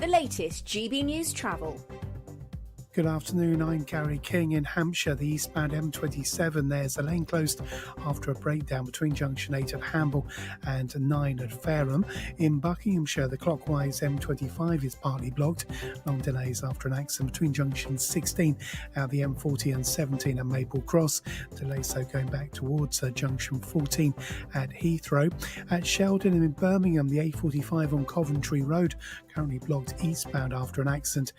the latest GB News travel. Good afternoon, I'm Gary King. In Hampshire, the eastbound M27, there's a lane closed after a breakdown between junction 8 at Hamble and 9 at Fareham. In Buckinghamshire, the clockwise M25 is partly blocked. Long delays after an accident between junction 16 at the M40 and 17 at Maple Cross. Delays so going back towards junction 14 at Heathrow. At Sheldon and in Birmingham, the A45 on Coventry Road currently blocked eastbound after an accident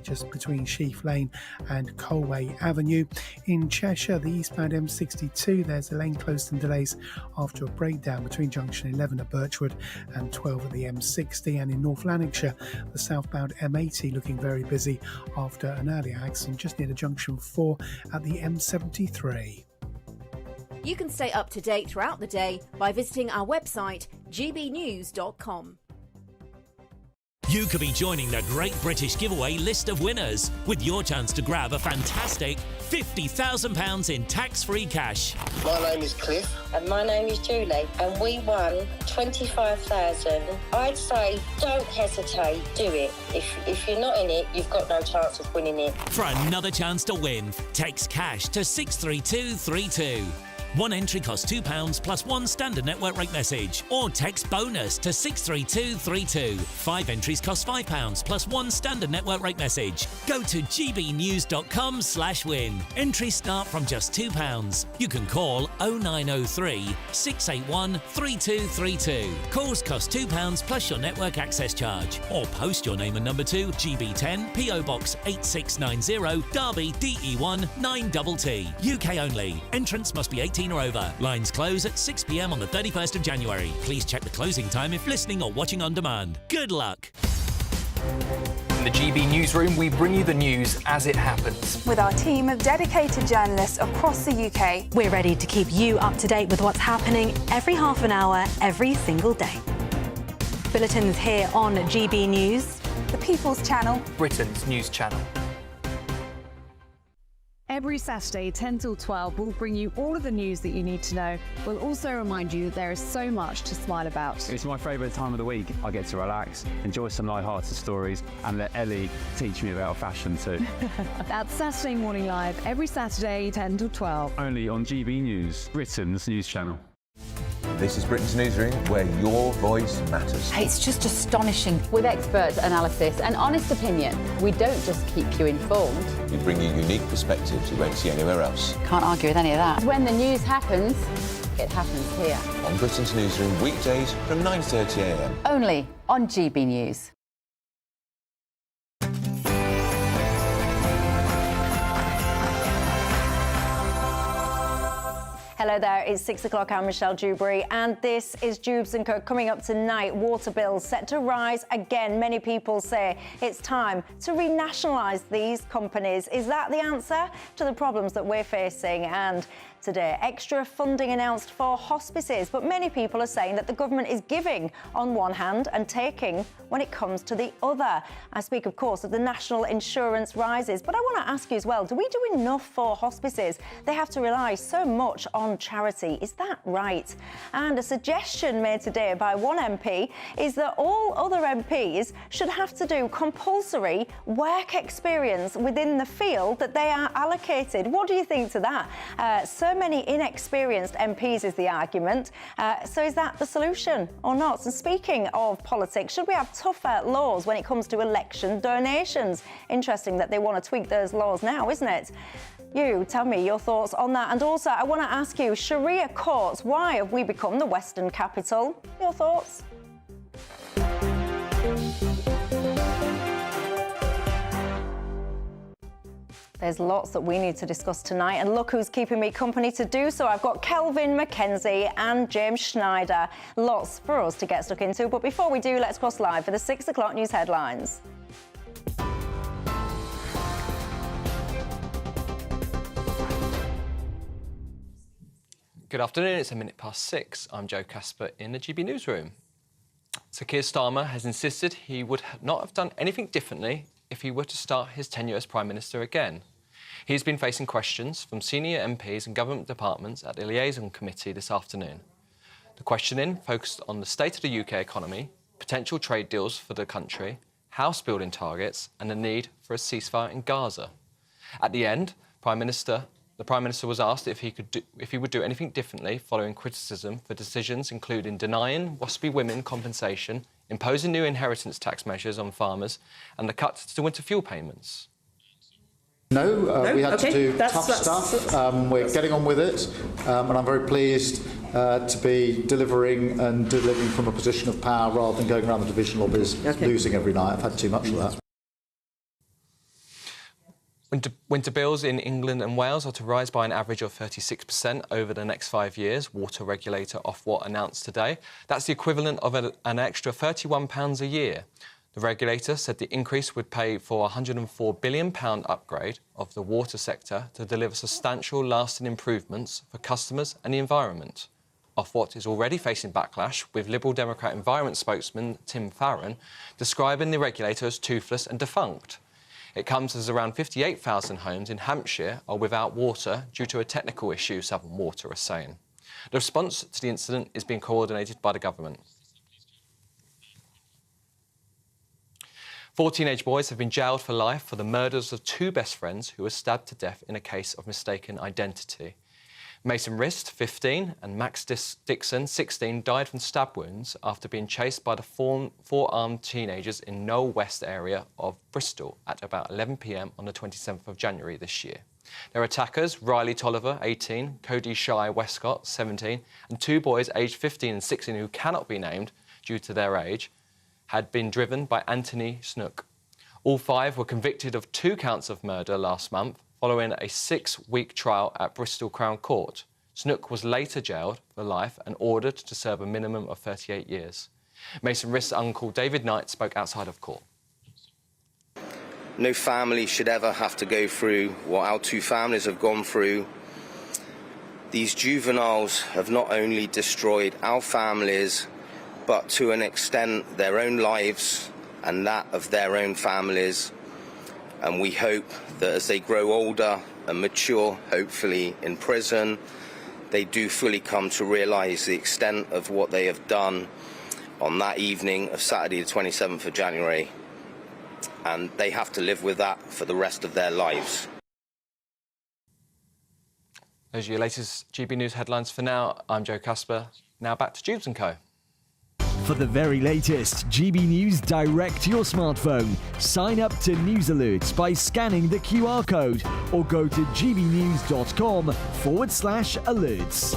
just between Sheaf Lane and Colway Avenue. In Cheshire, the eastbound M62, there's a lane closed and delays after a breakdown between junction 11 at Birchwood and 12 at the M60. And in North Lanarkshire, the southbound M80 looking very busy after an earlier accident just near the junction 4 at the M73. You can stay up to date throughout the day by visiting our website, gbnews.com. You could be joining the Great British Giveaway list of winners with your chance to grab a fantastic £50,000 in tax-free cash. My name is Cliff. And my name is Julie, and we won 25,000. I'd say don't hesitate, do it. If you're not in it, you've got no chance of winning it. For another chance to win, text cash to 63232. One entry costs £2 plus one standard network rate message, or text bonus to 63232. 5 entries cost £5 plus one standard network rate message. Go to gbnews.com/win. Entries start from just £2. You can call 0903 681 3232. Calls cost £2 plus your network access charge, or post your name and number to GB10 PO Box 8690 Derby DE1 9TT. UK only. Entrance must be 18 or over. Lines close at 6 p.m. on the 31st of January. Please check the closing time if listening or watching on demand. Good luck. In the GB Newsroom, we bring you the news as it happens. With our team of dedicated journalists across the UK, we're ready to keep you up to date with what's happening every half an hour, every single day. Bulletins here on GB News, the People's Channel, Britain's news channel. Every Saturday, 10 till 12, we'll bring you all of the news that you need to know. We'll also remind you that there is so much to smile about. It's my favourite time of the week. I get to relax, enjoy some light-hearted stories, and let Ellie teach me about fashion too. That's Saturday Morning Live, every Saturday, 10 till 12. Only on GB News, Britain's news channel. This is Britain's Newsroom, where your voice matters. It's just astonishing. With expert analysis and honest opinion, we don't just keep you informed. We bring you unique perspectives you won't see anywhere else. Can't argue with any of that. When the news happens, it happens here. On Britain's Newsroom, weekdays from 9:30 a.m. Only on GB News. Hello there, it's 6 o'clock, I'm Michelle Dewberry, and this is Dewbs & Co. Coming up tonight, water bills set to rise again. Many people say it's time to renationalise these companies. Is that the answer to the problems that we're facing? And today, extra funding announced for hospices, but many people are saying that the government is giving on one hand and taking when it comes to the other. I speak, of course, of the national insurance rises, but I want to ask you as well, do we do enough for hospices? They have to rely so much on charity. Is that right? And a suggestion made today by one MP is that all other MPs should have to do compulsory work experience within the field that they are allocated. What do you think to that? So many inexperienced MPs is the argument. So is that the solution or not? And speaking of politics, should we have tougher laws when it comes to election donations? Interesting that they want to tweak those laws now, isn't it? You tell me your thoughts on that. And also, I want to ask you, Sharia courts, why have we become the Western capital? Your thoughts? There's lots that we need to discuss tonight, and look who's keeping me company to do so. I've got Kelvin McKenzie and James Schneider. Lots for us to get stuck into, but before we do, let's cross live for the 6 o'clock news headlines. Good afternoon, it's 6:01. I'm Joe Casper in the GB Newsroom. Sir Keir Starmer has insisted he would not have done anything differently if he were to start his tenure as Prime Minister again. He's been facing questions from senior MPs and government departments at the Liaison Committee this afternoon. The questioning focused on the state of the UK economy, potential trade deals for the country, house building targets and the need for a ceasefire in Gaza. At the end, the Prime Minister was asked if he would do anything differently following criticism for decisions including denying WASPy women compensation, imposing new inheritance tax measures on farmers and the cut to winter fuel payments. No, we had to do tough stuff. We're getting on with it, and I'm very pleased to be delivering from a position of power rather than going around the division lobbies losing every night. I've had too much of that. Winter bills in England and Wales are to rise by an average of 36% over the next 5 years, water regulator Ofwat announced today. That's the equivalent of an extra £31 a year. The regulator said the increase would pay for a £104 billion upgrade of the water sector to deliver substantial, lasting improvements for customers and the environment. Ofwat is already facing backlash, with Liberal Democrat environment spokesman Tim Farron describing the regulator as toothless and defunct. It comes as around 58,000 homes in Hampshire are without water due to a technical issue, Southern Water are saying. The response to the incident is being coordinated by the government. 4 teenage boys have been jailed for life for the murders of 2 best friends who were stabbed to death in a case of mistaken identity. Mason Rist, 15, and Max Dixon, 16, died from stab wounds after being chased by the 4 armed teenagers in Knoll West area of Bristol at about 11 p.m. on the 27th of January this year. Their attackers, Riley Tolliver, 18, Cody Shy Westcott, 17, and 2 boys aged 15 and 16 who cannot be named due to their age, had been driven by Anthony Snook. All 5 were convicted of 2 counts of murder last month, following a 6-week trial at Bristol Crown Court. Snook was later jailed for life and ordered to serve a minimum of 38 years. Mason Rist's uncle David Knight spoke outside of court. No family should ever have to go through what our 2 families have gone through. These juveniles have not only destroyed our families, but to an extent their own lives and that of their own families. And we hope that as they grow older and mature, hopefully in prison, they do fully come to realise the extent of what they have done on that evening of Saturday the 27th of January. And they have to live with that for the rest of their lives. Those are your latest GB News headlines for now. I'm Joe Casper. Now back to Dewbs & Co. For the very latest GB News direct to your smartphone, sign up to News Alerts by scanning the QR code or go to gbnews.com/alerts.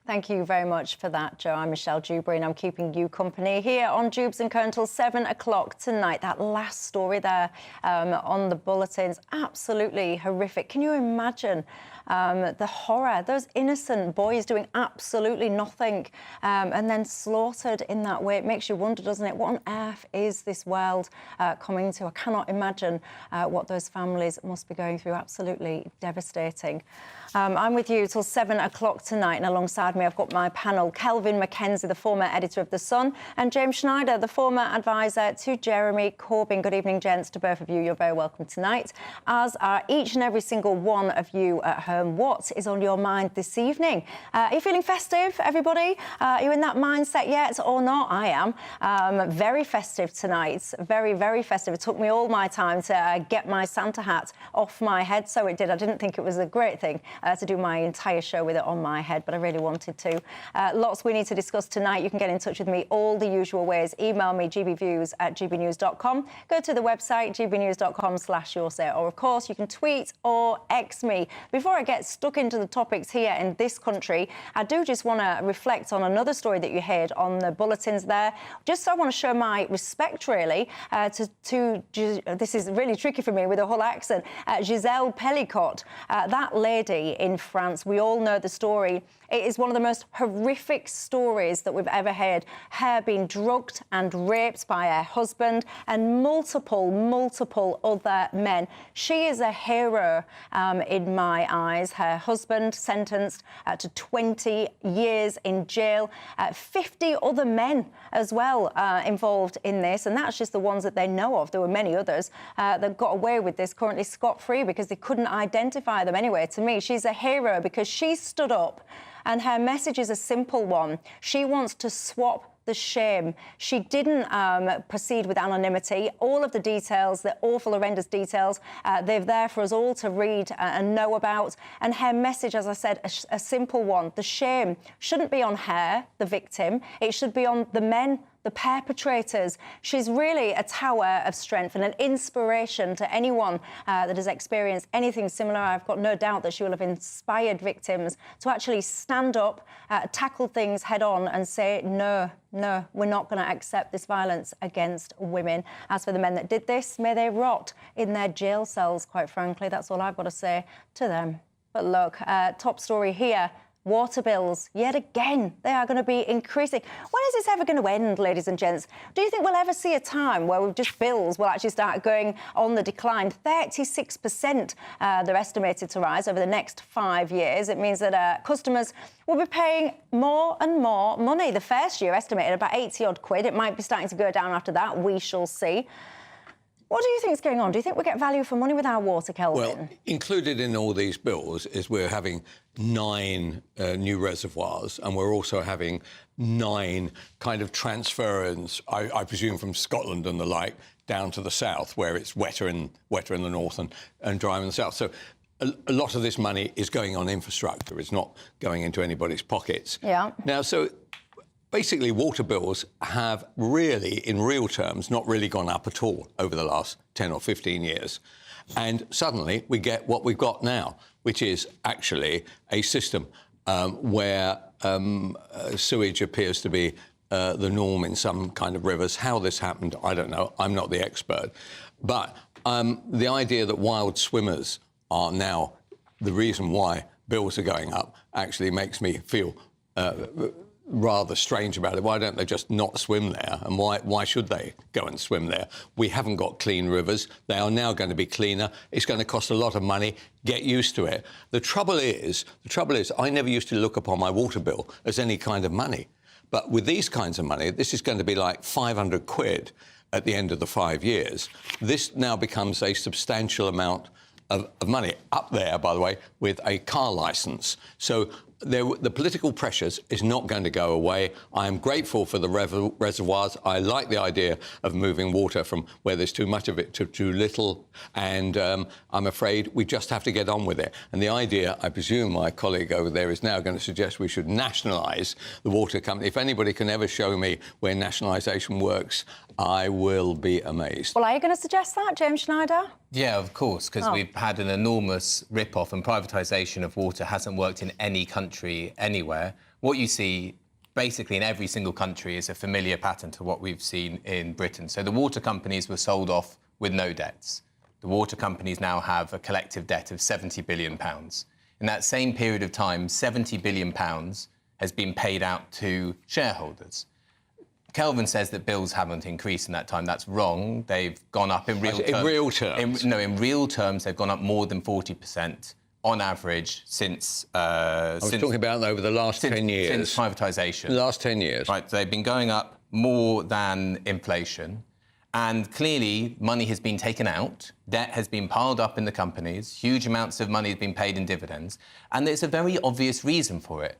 Thank you very much for that, Joe. I'm Michelle Dewberry and I'm keeping you company here on Dewbs & Co until 7 o'clock tonight. That last story there on the bulletins, absolutely horrific. Can you imagine the horror? Those innocent boys doing absolutely nothing and then slaughtered in that way. It makes you wonder, doesn't it? What on earth is this world coming to? I cannot imagine what those families must be going through. Absolutely devastating. I'm with you till 7 o'clock tonight, and alongside me I've got my panel, Kelvin Mackenzie, the former editor of The Sun, and James Schneider, the former advisor to Jeremy Corbyn. Good evening, gents, to both of you. You're very welcome tonight, as are each and every single one of you at home. What is on your mind this evening? Are you feeling festive, everybody? Are you in that mindset yet or not? I am. Very festive tonight. Very, very festive. It took me all my time to get my Santa hat off my head, so it did. I didn't think it was a great thing to do my entire show with it on my head, but I really wanted to. Lots we need to discuss tonight. You can get in touch with me all the usual ways. Email me, gbviews@gbnews.com. Go to the website, gbnews.com/yoursay, or, of course, you can tweet or X me. Before I get stuck into the topics here in this country, I do just want to reflect on another story that you heard on the bulletins there. Just so I want to show my respect, really, to this is really tricky for me with a whole accent, Giselle Pellicot. That lady in France, we all know the story. It is one of the the most horrific stories that we've ever heard. Her being drugged and raped by her husband and multiple other men. She is a hero in my eyes. Her husband sentenced to 20 years in jail. 50 other men as well involved in this, and that's just the ones that they know of. There were many others that got away with this currently scot-free because they couldn't identify them. Anyway, to me, she's a hero because she stood up, and her message is a simple one. She wants to swap the shame. She didn't proceed with anonymity. All of the details, the awful, horrendous details, they're there for us all to read and know about. And her message, as I said, a simple one. The shame shouldn't be on her, the victim. It should be on the men, the perpetrators. She's really a tower of strength and an inspiration to anyone that has experienced anything similar. I've got no doubt that she will have inspired victims to actually stand up, tackle things head on and say, no, we're not going to accept this violence against women. As for the men that did this, may they rot in their jail cells, quite frankly. That's all I've got to say to them. But look, top story here. Water bills, yet again, they are going to be increasing. When is this ever going to end, ladies and gents? Do you think we'll ever see a time where bills will actually start going on the decline? 36% they're estimated to rise over the next 5 years. It means that customers will be paying more and more money. The first year estimated about 80-odd quid. It might be starting to go down after that. We shall see. What do you think is going on? Do you think we get value for money with our water, Kelvin? Well, included in all these bills is we're having 9 new reservoirs, and we're also having 9 kind of transference, I presume from Scotland and the like, down to the south, where it's wetter in the north and drier in the south. So a lot of this money is going on infrastructure. It's not going into anybody's pockets. Yeah. Now, so basically, water bills have really, in real terms, not really gone up at all over the last 10 or 15 years. And suddenly we get what we've got now, which is actually a system where sewage appears to be the norm in some kind of rivers. How this happened, I don't know. I'm not the expert. But the idea that wild swimmers are now the reason why bills are going up actually makes me feel rather strange about it. Why don't they just not swim there? And why should they go and swim there? We haven't got clean rivers. They are now going to be cleaner. It's going to cost a lot of money. Get used to it. The trouble is, I never used to look upon my water bill as any kind of money. But with these kinds of money, this is going to be like 500 quid at the end of the 5 years. This now becomes a substantial amount of money. Up there, by the way, with a car licence. So the political pressures is not going to go away. I am grateful for the reservoirs. I like the idea of moving water from where there's too much of it to too little. And I'm afraid we just have to get on with it. And the idea, I presume my colleague over there is now going to suggest we should nationalise the water company. If anybody can ever show me where nationalisation works, I will be amazed. Well, are you going to suggest that, James Schneider? Yeah, of course, because we've had an enormous rip-off and privatisation of water hasn't worked in any country anywhere. What you see basically in every single country is a familiar pattern to what we've seen in Britain. So the water companies were sold off with no debts. The water companies now have a collective debt of £70 billion. In that same period of time, £70 billion has been paid out to shareholders. Kelvin says that bills haven't increased in that time. That's wrong. They've gone up in real terms. In real terms? In real terms, they've gone up more than 40% on average since... I was talking about over the last 10 years. Since privatisation. The last 10 years. Right, they've been going up more than inflation. And clearly, money has been taken out. Debt has been piled up in the companies. Huge amounts of money has been paid in dividends. And there's a very obvious reason for it.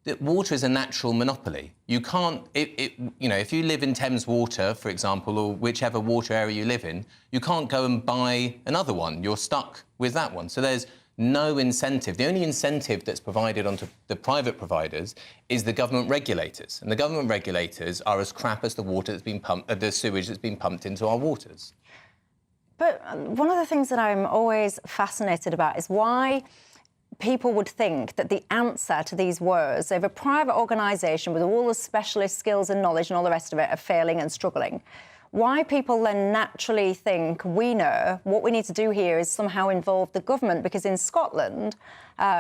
That water is a natural monopoly. You can't, if you live in Thames Water, for example, or whichever water area you live in, you can't go and buy another one. You're stuck with that one. So there's no incentive. The only incentive that's provided onto the private providers is the government regulators. And the government regulators are as crap as the water that's been pumped, the sewage that's been pumped into our waters. But one of the things that I'm always fascinated about is why people would think that the answer to these woes of a private organisation with all the specialist skills and knowledge and all the rest of it are failing and struggling, why people then naturally think, we know, what we need to do here is somehow involve the government, because in Scotland,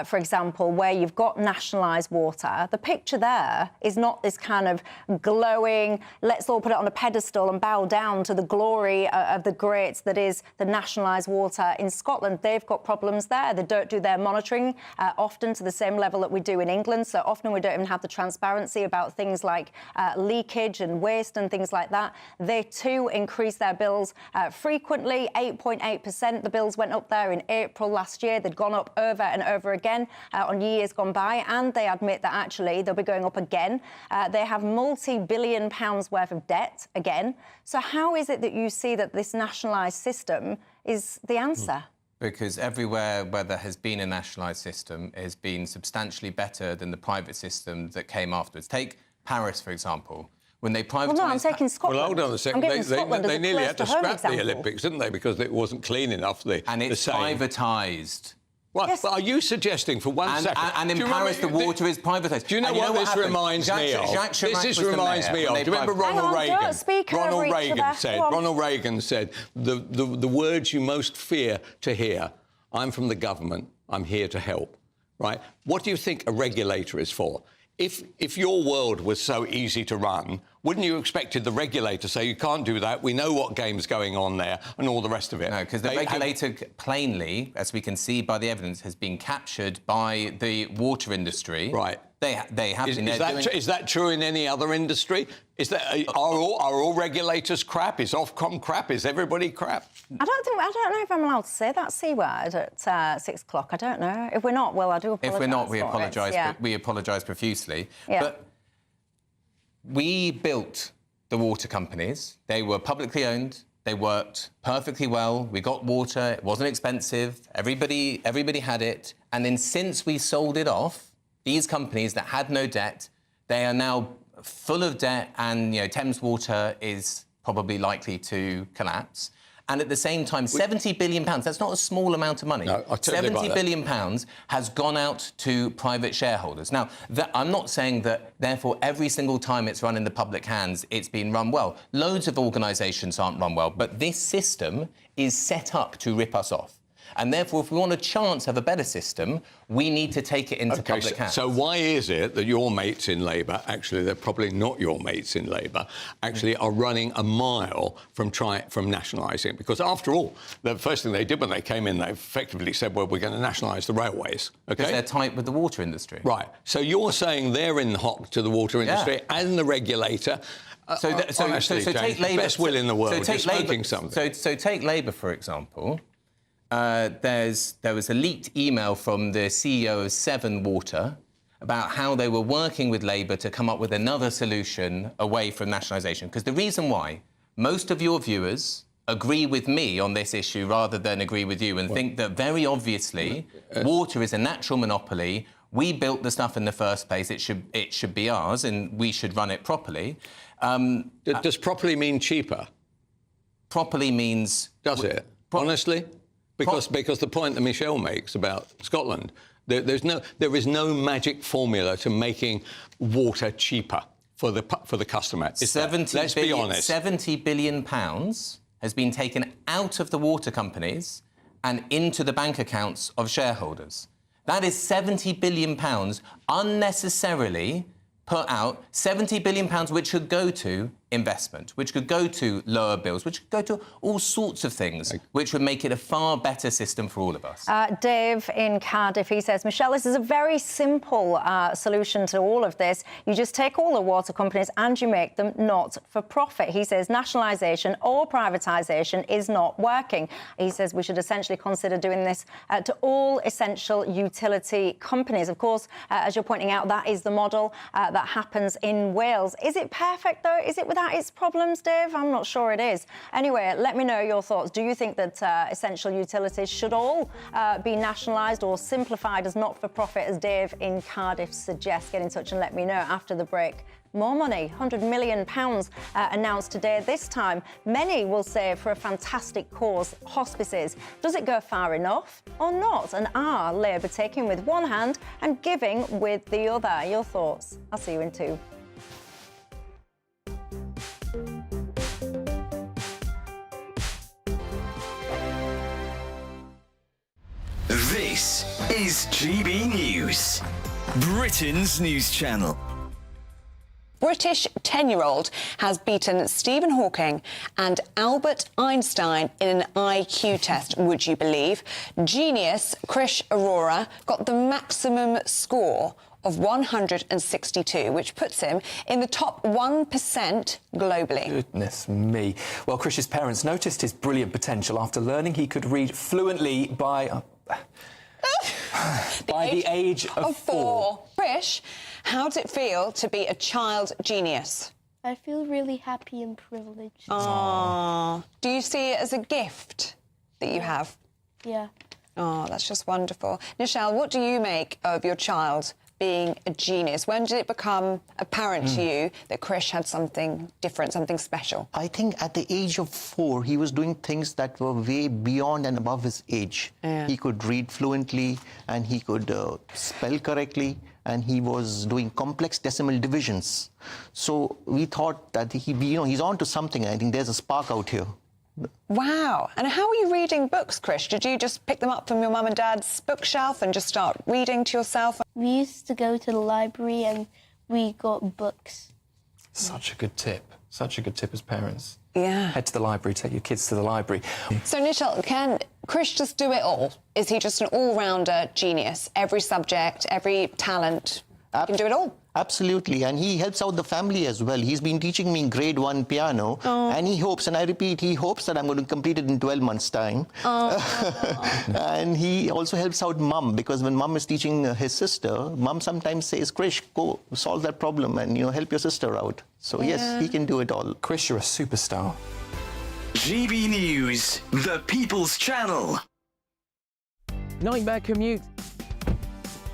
for example, where you've got nationalised water, the picture there is not this kind of glowing, let's all put it on a pedestal and bow down to the glory of the greats that is the nationalised water. In Scotland, they've got problems there. They don't do their monitoring often to the same level that we do in England, so often we don't even have the transparency about things like leakage and waste and things like that. They too increase their bills frequently, 8.8%. The bills went up there in April last year. They'd gone up over and over again on years gone by, and they admit that actually they'll be going up again. They have multi-billion pounds worth of debt again. So how is it that you see that this nationalised system is the answer? Because everywhere where there has been a nationalised system has been substantially better than the private system that came afterwards. Take Paris, for example. When they privatised... Well, no, I'm taking Scotland. Well, hold on a second. They nearly had to scrap the Olympics, didn't they? Because it wasn't clean enough. And it's privatised. Well, yes. But are you suggesting for one second... And in Paris, the water is privatised. Do you know what this reminds me of? This reminds me of... Do you remember Ronald Reagan? Ronald Reagan said, the words you most fear to hear, I'm from the government, I'm here to help, right? What do you think a regulator is for? If your world was so easy to run, wouldn't you expected the regulator to say, you can't do that, we know what game's going on there, and all the rest of it? No, because the regulator plainly, as we can see by the evidence, has been captured by the water industry. Right. They have been there Is that true in any other industry? Are all regulators crap? Is Ofcom crap? Is everybody crap? I don't know if I'm allowed to say that C word at 6 o'clock. I don't know. If we're not, well, I do apologise. If we're not, we apologise. Yeah. We apologise profusely. Yeah. But we built the water companies. They were publicly owned. They worked perfectly well. We got water. It wasn't expensive. Everybody had it. And then since we sold it off, these companies that had no debt, they are now full of debt, and Thames Water is probably likely to collapse. And at the same time, £70 billion, that's not a small amount of money. No, £70 billion has gone out to private shareholders. Now, I'm not saying that, therefore, every single time it's run in the public hands, it's been run well. Loads of organisations aren't run well, but this system is set up to rip us off. And therefore, if we want a chance of a better system, we need to take it into public hands. So why is it that your mates in Labour, actually they're probably not your mates in Labour, actually are running a mile from nationalising? Because after all, the first thing they did when they came in, they effectively said, well, we're going to nationalise the railways. Okay? Because they're tight with the water industry. Right. So you're saying they're in the hot to the water industry and the regulator. Honestly, take Labour. Best will in the world. You're smoking something. So take Labour, for example. There was a leaked email from the CEO of Severn Water about how they were working with Labour to come up with another solution away from nationalisation. Because the reason why most of your viewers agree with me on this issue rather than agree with you and think that very obviously water is a natural monopoly. We built the stuff in the first place. It should be ours, and we should run it properly. Does properly mean cheaper? Properly means... Does it? Honestly? Because the point that Michelle makes about Scotland, there is no magic formula to making water cheaper for the customer. Let's be honest. £70 billion has been taken out of the water companies and into the bank accounts of shareholders. That is £70 billion unnecessarily put out, £70 billion which could go to investment, which could go to lower bills, which could go to all sorts of things, which would make it a far better system for all of us. Dave in Cardiff, he says, Michelle, this is a very simple solution to all of this. You just take all the water companies and you make them not for profit. He says nationalisation or privatisation is not working. He says we should essentially consider doing this to all essential utility companies. Of course, as you're pointing out, that is the model that happens in Wales. Is it perfect, though? Is it without its problems, Dave? I'm not sure it is. Anyway, let me know your thoughts. Do you think that essential utilities should all be nationalised or simplified as not-for-profit, as Dave in Cardiff suggests? Get in touch and let me know after the break. More money, £100 million announced today. This time, many will say for a fantastic cause, hospices. Does it go far enough or not? And are Labour taking with one hand and giving with the other? Your thoughts? I'll see you in 2. This is GB News, Britain's news channel. British 10-year-old has beaten Stephen Hawking and Albert Einstein in an IQ test, would you believe? Genius Krish Arora got the maximum score of 162, which puts him in the top 1% globally. Goodness me. Well, Krish's parents noticed his brilliant potential after learning he could read fluently by the age of 4. Krish, how does it feel to be a child genius? I feel really happy and privileged. Aww. Do you see it as a gift that you have? Yeah. Oh, that's just wonderful. Nichelle, what do you make of your child being a genius? When did it become apparent to you that Krish had something different, something special? I think at the age of 4, he was doing things that were way beyond and above his age. Yeah. He could read fluently, and he could spell correctly, and he was doing complex decimal divisions. So we thought that he's on to something. I think there's a spark out here. Wow. And how are you reading books, Krish? Did you just pick them up from your mum and dad's bookshelf and just start reading to yourself? We used to go to the library and we got books. Such a good tip. Such a good tip as parents. Yeah. Head to the library, take your kids to the library. So, Nichelle, can Krish just do it all? Is he just an all-rounder genius? Every subject, every talent, he can do it all? Absolutely, and he helps out the family as well. He's been teaching me grade 1 piano, and he hopes, and I repeat, he hopes that I'm going to complete it in 12 months' time. And he also helps out Mum, because when Mum is teaching his sister, Mum sometimes says, Krish, go solve that problem and, help your sister out. So, yes, he can do it all. Krish, you're a superstar. GB News, the People's Channel. Nightmare commute?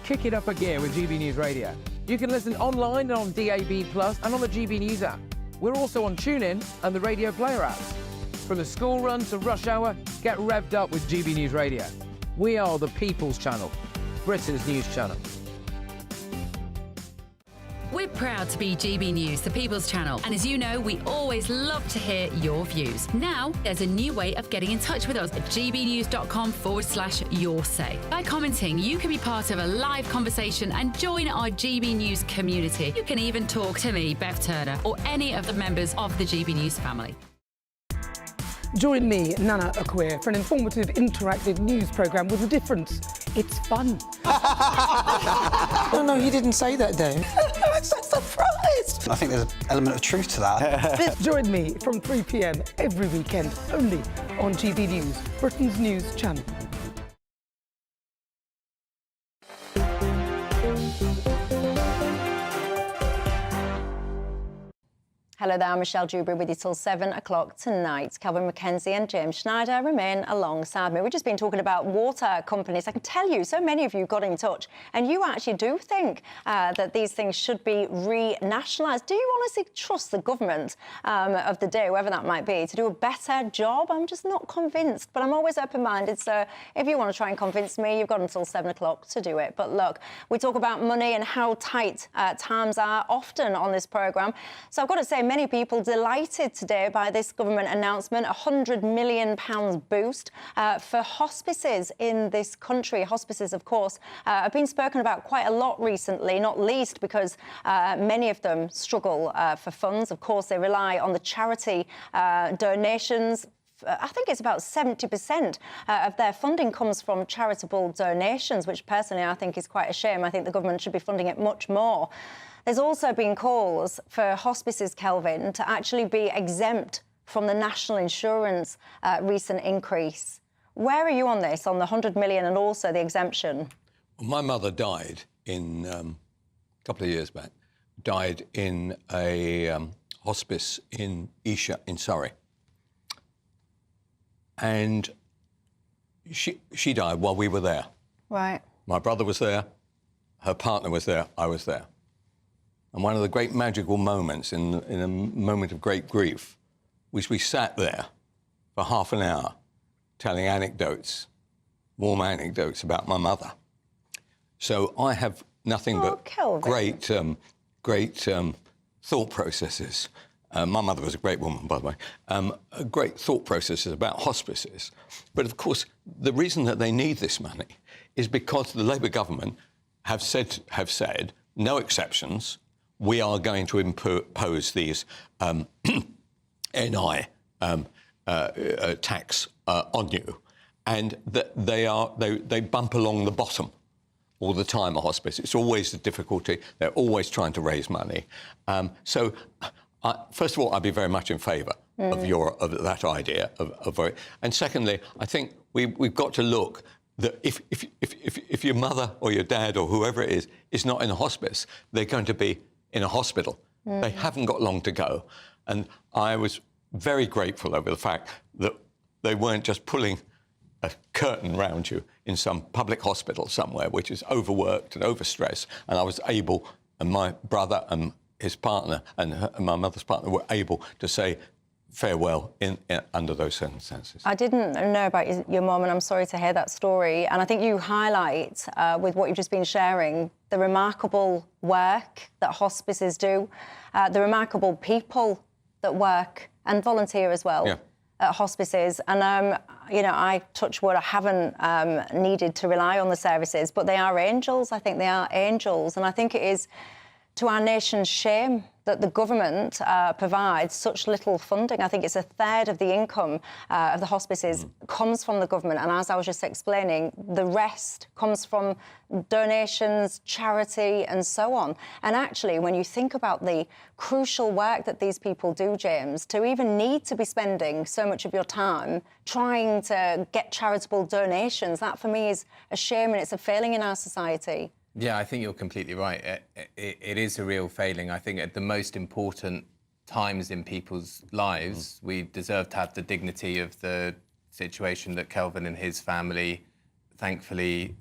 Kick it up a gear with GB News Radio. You can listen online and on DAB+ and on the GB News app. We're also on TuneIn and the Radio Player apps. From the school run to rush hour, get revved up with GB News Radio. We are the People's Channel, Britain's news channel. We're proud to be GB News, the People's Channel, and as you know, we always love to hear your views. Now, there's a new way of getting in touch with us at gbnews.com/your say. By commenting, you can be part of a live conversation and join our GB News community. You can even talk to me, Bev Turner, or any of the members of the GB News family. Join me, Nana Akwe, for an informative, interactive news programme with a difference. It's fun. No, he didn't say that, though. I'm so surprised. I think there's an element of truth to that. Join me from 3 p.m. every weekend, only on GB News, Britain's news channel. Hello there, I'm Michelle Dewberry with you till 7 o'clock tonight. Calvin McKenzie and James Schneider remain alongside me. We've just been talking about water companies. I can tell you, so many of you got in touch, and you actually do think that these things should be renationalised. Do you honestly trust the government of the day, whoever that might be, to do a better job? I'm just not convinced, but I'm always open-minded, so if you want to try and convince me, you've got until 7 o'clock to do it. But look, we talk about money and how tight times are often on this programme. So I've got to say, many people delighted today by this government announcement, a £100 million boost for hospices in this country. Hospices, of course, have been spoken about quite a lot recently, not least because many of them struggle for funds. Of course, they rely on the charity donations. I think it's about 70% of their funding comes from charitable donations, which personally I think is quite a shame. I think the government should be funding it much more. There's also been calls for hospices, Kelvin, to actually be exempt from the national insurance recent increase. Where are you on this, on the 100 million and also the exemption? Well, my mother died in a couple of years back, died in a hospice in Esher in Surrey. And she died while we were there. Right. My brother was there, her partner was there, I was there. And one of the great magical moments in a moment of great grief was we sat there for half an hour telling anecdotes, warm anecdotes about my mother. So I have nothing but great thought processes. My mother was a great woman, by the way. Great thought processes about hospices. But, of course, the reason that they need this money is because the Labour government have said no exceptions. We are going to impose these NI tax on you, and they bump along the bottom all the time at Hospice. It's always the difficulty. They're always trying to raise money. So, first of all, I'd be very much in favour of that idea. And secondly, I think we've got to look that if your mother or your dad or whoever it is not in a hospice, they're going to be in a hospital. They haven't got long to go. And I was very grateful over the fact that they weren't just pulling a curtain round you in some public hospital somewhere, which is overworked and overstressed. And I was able, and my brother and his partner and my mother's partner were able to say farewell under those circumstances. I didn't know about your mum, and I'm sorry to hear that story. And I think you highlight, with what you've just been sharing, the remarkable work that hospices do, the remarkable people that work and volunteer as well at hospices. And, you know, I touch wood, I haven't needed to rely on the services, but they are angels. I think they are angels. And I think it is to our nation's shame that the government provides such little funding. I think it's a third of the income of the hospices comes from the government. And as I was just explaining, the rest comes from donations, charity, and so on. And actually, when you think about the crucial work that these people do, James, to even need to be spending so much of your time trying to get charitable donations, that for me is a shame, and it's a failing in our society. Yeah, I think you're completely right. It is a real failing. I think at the most important times in people's lives, we deserve to have the dignity of the situation that Kelvin and his family thankfully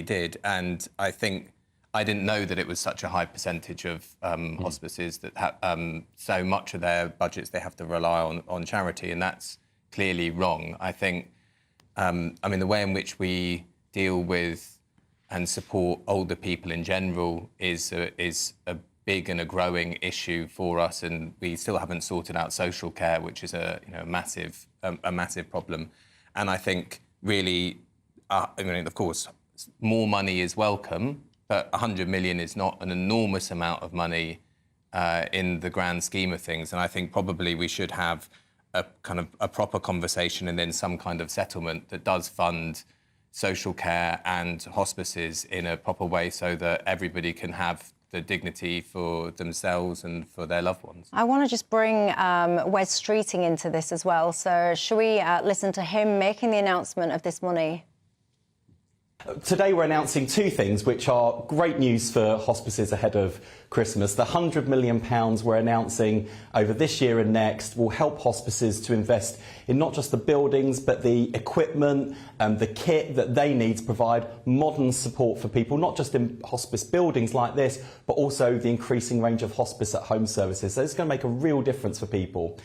did. And I think I didn't know that it was such a high percentage of hospices that have so much of their budgets they have to rely on charity, and that's clearly wrong. I think, I mean, the way in which we deal with and support older people in general is a big and a growing issue for us, and we still haven't sorted out social care, which is a massive problem. And I think really, I mean, of course, more money is welcome, but 100 million is not an enormous amount of money in the grand scheme of things. And I think probably we should have a kind of a proper conversation and then some kind of settlement that does fund social care and hospices in a proper way so that everybody can have the dignity for themselves and for their loved ones. I want to just bring Wes Streeting into this as well. So shall we listen to him making the announcement of this money? Today we're announcing two things which are great news for hospices ahead of Christmas. The £100 million we're announcing over this year and next will help hospices to invest in not just the buildings but the equipment and the kit that they need to provide modern support for people, not just in hospice buildings like this, but also the increasing range of hospice at home services. So it's going to make a real difference for people.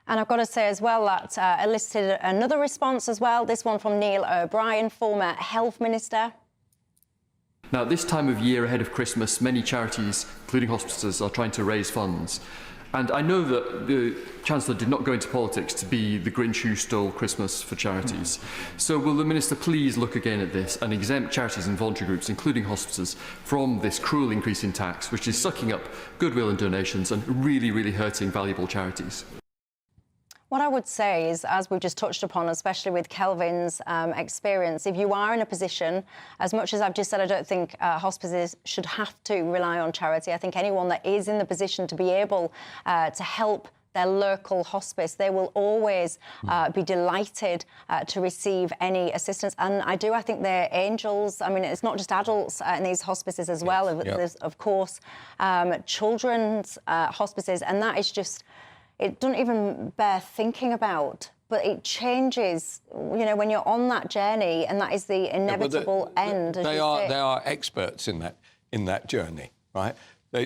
And I've got to say as well that elicited another response as well, this one from Neil O'Brien, former Health Minister. Now, at this time of year ahead of Christmas, many charities, including hospices, are trying to raise funds. And I know that the Chancellor did not go into politics to be the Grinch who stole Christmas for charities. So will the Minister please look again at this and exempt charities and voluntary groups, including hospices, from this cruel increase in tax, which is sucking up goodwill and donations and really, really hurting valuable charities? What I would say is, as we've just touched upon, especially with Kelvin's experience, if you are in a position, as much as I've just said, I don't think hospices should have to rely on charity. I think anyone that is in the position to be able to help their local hospice, they will always be delighted to receive any assistance. And I think they're angels. I mean, it's not just adults in these hospices as well. There's, of course, children's hospices, and that is just... It doesn't even bear thinking about, but it changes, you know, when you're on that journey, and that is the inevitable end. They are experts in that journey, right? I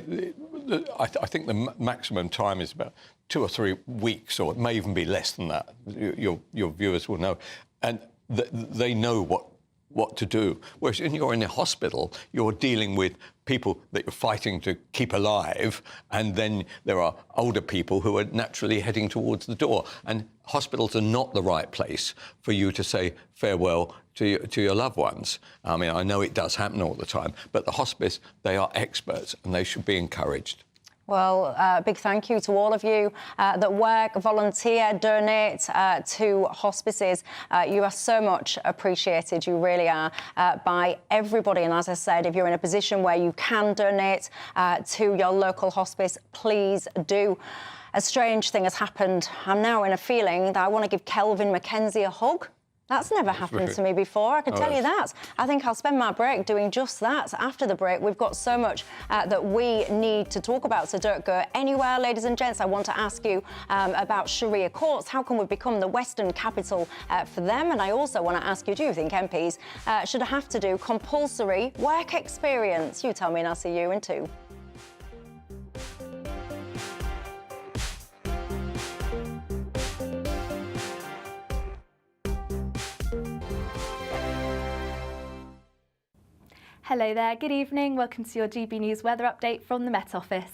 think the maximum time is about 2 or 3 weeks, or it may even be less than that. Your viewers will know, and they know what to do. Whereas when you're in a hospital, you're dealing with people that you're fighting to keep alive, and then there are older people who are naturally heading towards the door. And hospitals are not the right place for you to say farewell to your loved ones. I mean, I know it does happen all the time, but the hospice, they are experts and they should be encouraged. Well, big thank you to all of you that work, volunteer, donate to hospices. You are so much appreciated, you really are, by everybody. And as I said, if you're in a position where you can donate to your local hospice, please do. A strange thing has happened. I'm now in a feeling that I want to give Kelvin Mackenzie a hug. That's never happened to me before, I can tell you that. I think I'll spend my break doing just that. After the break, we've got so much that we need to talk about, so don't go anywhere, ladies and gents. I want to ask you about Sharia courts. How can we become the Western capital for them? And I also want to ask you, do you think MPs should have to do compulsory work experience? You tell me and I'll see you in 2. Hello there, good evening. Welcome to your GB News weather update from the Met Office.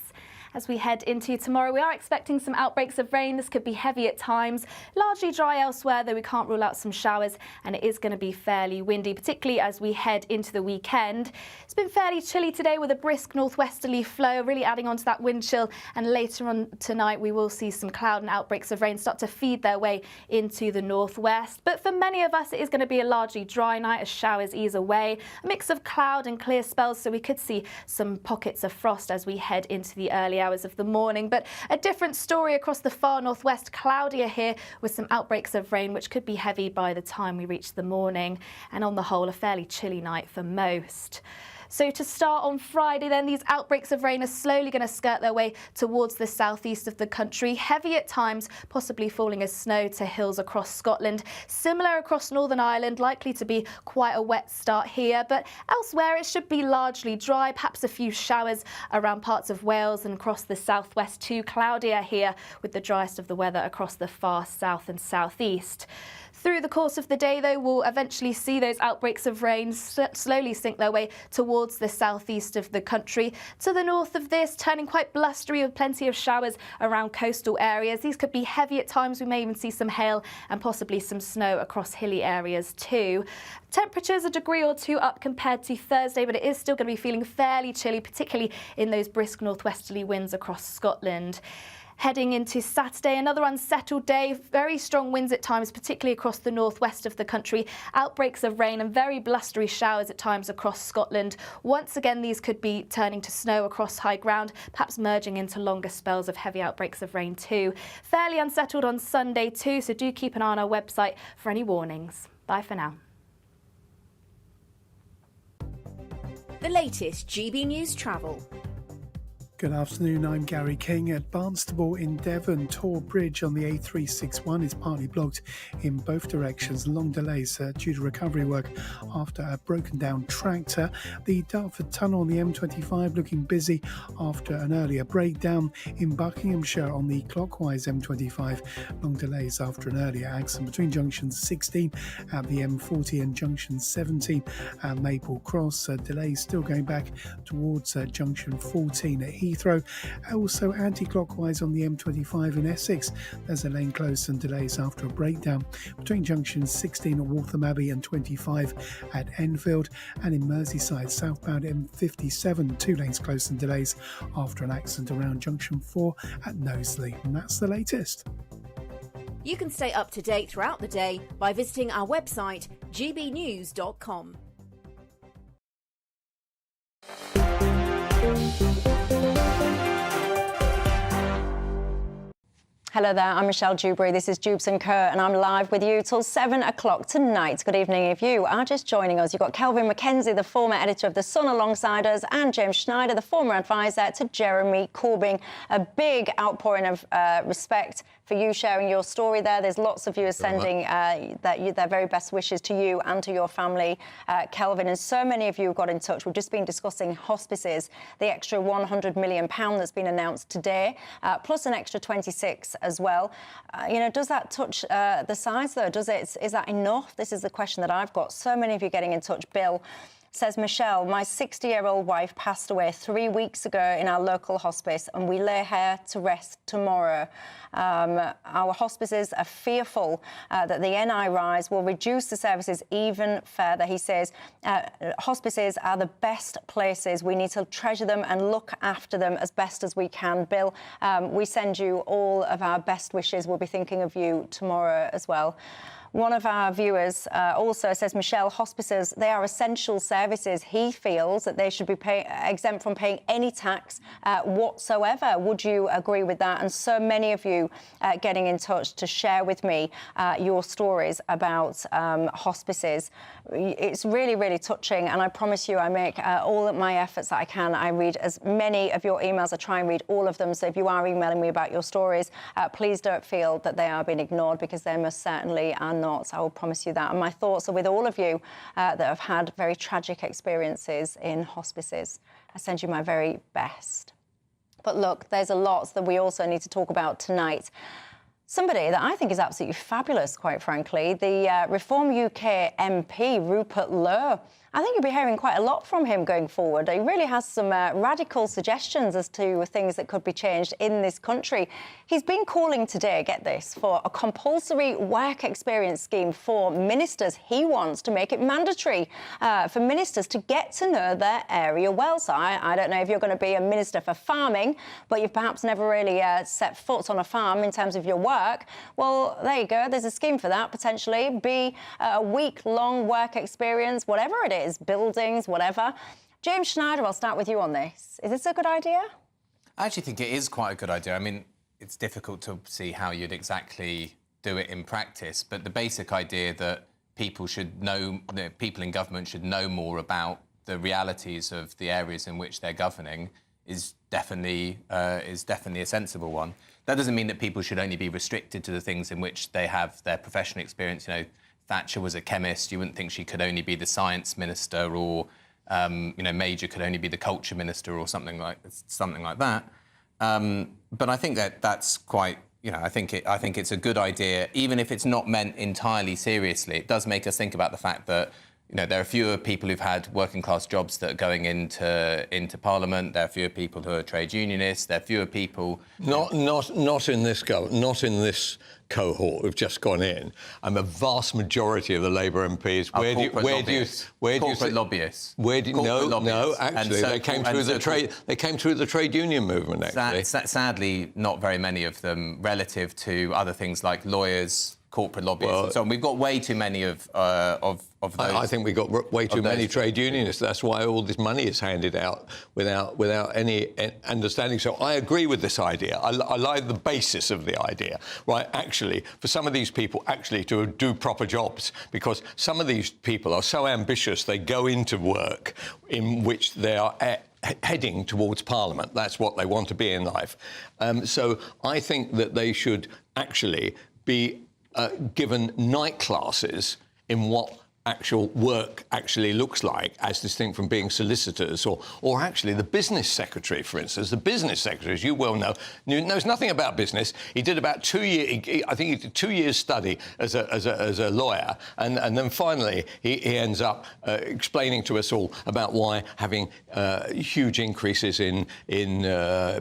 As we head into tomorrow, we are expecting some outbreaks of rain. This could be heavy at times, largely dry elsewhere, though we can't rule out some showers, and it is going to be fairly windy, particularly as we head into the weekend. It's been fairly chilly today with a brisk northwesterly flow, really adding on to that wind chill, and later on tonight we will see some cloud and outbreaks of rain start to feed their way into the northwest. But for many of us, it is going to be a largely dry night as showers ease away, a mix of cloud and clear spells, so we could see some pockets of frost as we head into the early hours of the morning. But a different story across the far northwest, cloudier here with some outbreaks of rain which could be heavy by the time we reach the morning, and on the whole a fairly chilly night for most. So to start on Friday then, these outbreaks of rain are slowly going to skirt their way towards the southeast of the country. Heavy at times, possibly falling as snow to hills across Scotland. Similar across Northern Ireland, likely to be quite a wet start here. But elsewhere it should be largely dry, perhaps a few showers around parts of Wales and across the southwest too. Cloudier here with the driest of the weather across the far south and southeast. Through the course of the day, though, we'll eventually see those outbreaks of rain slowly sink their way towards the southeast of the country. To the north of this, turning quite blustery with plenty of showers around coastal areas. These could be heavy at times. We may even see some hail and possibly some snow across hilly areas too. Temperatures a degree or two up compared to Thursday, but it is still going to be feeling fairly chilly, particularly in those brisk northwesterly winds across Scotland. Heading into Saturday, another unsettled day, very strong winds at times, particularly across the northwest of the country, outbreaks of rain and very blustery showers at times across Scotland. Once again, these could be turning to snow across high ground, perhaps merging into longer spells of heavy outbreaks of rain too. Fairly unsettled on Sunday too, so do keep an eye on our website for any warnings. Bye for now. The latest GB News travel. Good afternoon, I'm Gary King. At Barnstable in Devon, Tor Bridge on the A361 is partly blocked in both directions. Long delays due to recovery work after a broken down tractor. The Dartford Tunnel on the M25 looking busy after an earlier breakdown. In Buckinghamshire on the clockwise M25, long delays after an earlier accident between junction 16 at the M40 and junction 17 at Maple Cross. Delays still going back towards junction 14 at Heathrow. Also anti-clockwise on the M25 in Essex. There's a lane closed and delays after a breakdown between junctions 16 at Waltham Abbey and 25 at Enfield. And in Merseyside, southbound M57, 2 lanes closed and delays after an accident around junction 4 at Knowsley. And that's the latest. You can stay up to date throughout the day by visiting our website gbnews.com. Hello there, I'm Michelle Dewberry. This is Dewbs & Co, and I'm live with you till 7 o'clock tonight. Good evening. If you are just joining us, you've got Kelvin Mackenzie, the former editor of The Sun, alongside us, and James Schneider, the former advisor to Jeremy Corbyn. A big outpouring of respect for you sharing your story there. There's lots of viewers sending their very best wishes to you and to your family, Kelvin. And so many of you have got in touch. We've just been discussing hospices, the extra £100 million that's been announced today, plus an extra 26 as well. Does that touch the sides, though? Is that enough? This is the question that I've got. So many of you getting in touch. Bill says, Michelle, my 60-year-old wife passed away 3 weeks ago in our local hospice, and we lay her to rest tomorrow. Our hospices are fearful that the NI rise will reduce the services even further. He says, hospices are the best places. We need to treasure them and look after them as best as we can. Bill, we send you all of our best wishes. We'll be thinking of you tomorrow as well. One of our viewers also says, Michelle, hospices, they are essential services. He feels that they should be exempt from paying any tax whatsoever. Would you agree with that? And so many of you getting in touch to share with me your stories about hospices. It's really, really touching. And I promise you, I make all of my efforts that I can. I read as many of your emails. I try and read all of them. So if you are emailing me about your stories, please don't feel that they are being ignored, because they most certainly are not. I will promise you that. And my thoughts are with all of you that have had very tragic experiences in hospices. I send you my very best. But look, there's a lot that we also need to talk about tonight. Somebody that I think is absolutely fabulous, quite frankly, the Reform UK MP, Rupert Lowe. I think you'll be hearing quite a lot from him going forward. He really has some radical suggestions as to things that could be changed in this country. He's been calling today, get this, for a compulsory work experience scheme for ministers. He wants to make it mandatory for ministers to get to know their area well. So I don't know if you're going to be a minister for farming, but you've perhaps never really set foot on a farm in terms of your work. Well, there you go. There's a scheme for that, potentially. Be a week-long work experience, whatever it is. Buildings, whatever. James Schneider, I'll start with you on this. Is this a good idea? I actually think it is quite a good idea. I mean, it's difficult to see how you'd exactly do it in practice, but the basic idea that people should know, that people in government should know more about the realities of the areas in which they're governing is definitely a sensible one. That doesn't mean that people should only be restricted to the things in which they have their professional experience. Thatcher was a chemist. You wouldn't think she could only be the science minister, or Major could only be the culture minister, or something like that. But I think that's quite. I think it's a good idea, even if it's not meant entirely seriously. It does make us think about the fact that there are fewer people who've had working class jobs that are going into Parliament. There are fewer people who are trade unionists. There are fewer people. Not in this cohort who've just gone in. And the vast majority of the Labour MPs. Corporate lobbyists. No, actually, they came through the trade. They came through the trade union movement. Actually, sadly, not very many of them, relative to other things like lawyers, corporate lobbyists, and so on. We've got way too many of those. I think we've got way too many trade unionists. That's why all this money is handed out without any understanding. So I agree with this idea. I like the basis of the idea, right? Actually, for some of these people, actually to do proper jobs, because some of these people are so ambitious they go into work in which they are heading towards Parliament. That's what they want to be in life. So I think that they should actually be given night classes in what actual work actually looks like, as distinct from being solicitors or actually the business secretary, for instance. The business secretary, as you well know, knows nothing about business. He did about 2 years. I think he did 2 years study as a lawyer, and then finally he ends up explaining to us all about why having huge increases in